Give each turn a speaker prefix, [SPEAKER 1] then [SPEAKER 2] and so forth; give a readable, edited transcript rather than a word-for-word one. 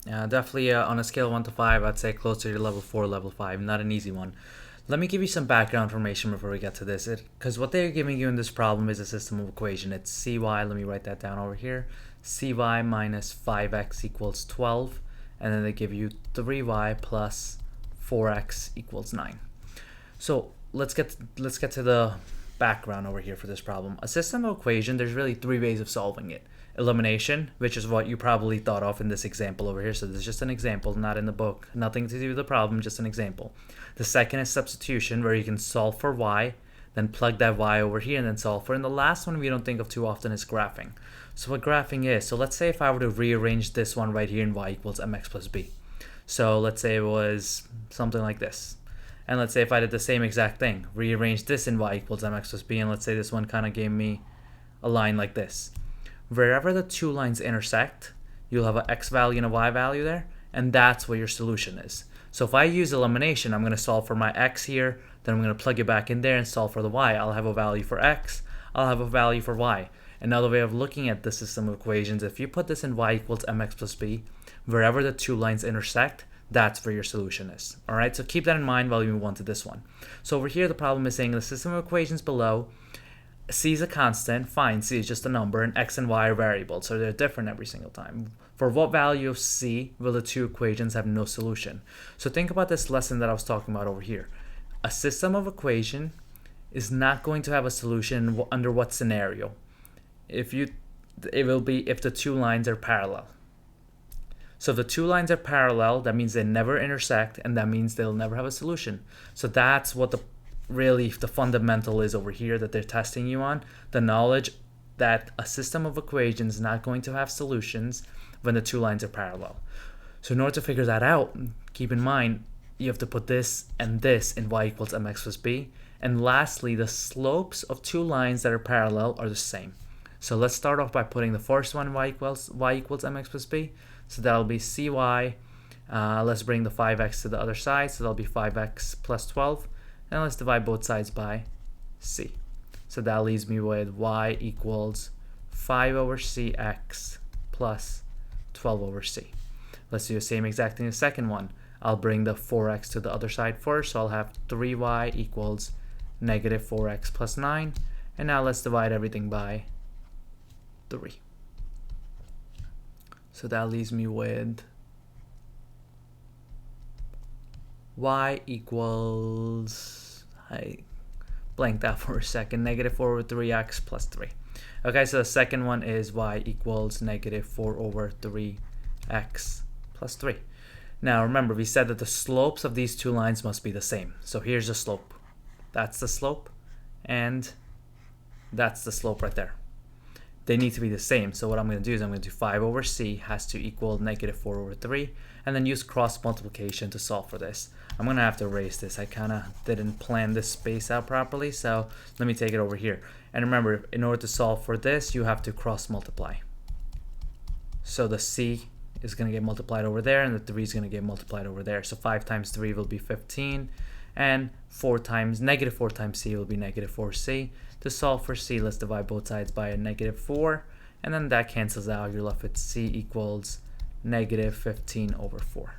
[SPEAKER 1] Definitely on a scale of 1 to 5, I'd say closer to level 4, level 5. Not an easy one. Let me give you some background information before we get to this. Because what they're giving you in this problem is a system of equation. It's cy, let me write that down over here, cy minus 5x equals 12. And then they give you 3y plus 4x equals 9. So let's get to the background over here for this problem. A system of equation, there's really three ways of solving it. Elimination, which is what you probably thought of in this example over here. So this is just an example, not in the book. Nothing to do with the problem, just an example. The second is substitution, where you can solve for y, then plug that y over here and then solve for. And the last one we don't think of too often is graphing. So what graphing is, so let's say if I were to rearrange this one right here in y equals mx plus b. So let's say it was something like this. And let's say if I did the same exact thing, rearrange this in y equals mx plus b, and let's say this one kind of gave me a line like this. Wherever the two lines intersect, you'll have an x value and a y value there, and that's what your solution is. So if I use elimination, I'm going to solve for my x here, then I'm going to plug it back in there and solve for the y. I'll have a value for x, I'll have a value for y. Another way of looking at the system of equations, if you put this in y equals mx plus b, wherever the two lines intersect, that's where your solution is. Alright, so keep that in mind while we move on to this one. So over here, the problem is saying the system of equations below, c is a constant, fine, c is just a number, and x and y are variables, so they're different every single time. For what value of c will the two equations have no solution? So think about this lesson that I was talking about over here. A system of equation is not going to have a solution under what scenario? It will be if the two lines are parallel. So if the two lines are parallel, that means they never intersect, and that means they'll never have a solution. So that's what the fundamental is over here that they're testing you on, the knowledge that a system of equations is not going to have solutions when the two lines are parallel. So in order to figure that out, keep in mind you have to put this and this in y equals mx plus b, and lastly the slopes of two lines that are parallel are the same. So let's start off by putting the first one y equals mx plus b, so that'll be cy, let's bring the 5x to the other side, so that'll be 5x plus 12, and let's divide both sides by c. So that leaves me with y equals 5 over cx plus 12 over c. Let's do the same exact thing in the second one. I'll bring the 4x to the other side first, so I'll have 3y equals negative 4x plus 9, and now let's divide everything by 3. So that leaves me with y equals, I blanked out for a second, negative 4 over 3x plus 3. Okay, so the second one is y equals negative 4 over 3x plus 3. Now remember, we said that the slopes of these two lines must be the same. So here's the slope. That's the slope, and that's the slope right there. They need to be the same. So what I'm going to do is I'm going to do 5 over c has to equal negative 4 over 3, and then use cross multiplication to solve for this. I'm going to have to erase this. I kind of didn't plan this space out properly, so let me take it over here. And remember, in order to solve for this, you have to cross multiply. So the c is going to get multiplied over there, and the 3 is going to get multiplied over there. So 5 times 3 will be 15, and negative 4 times c will be negative 4c. To solve for c, let's divide both sides by a negative 4, and then that cancels out. You're left with c equals negative 15 over 4.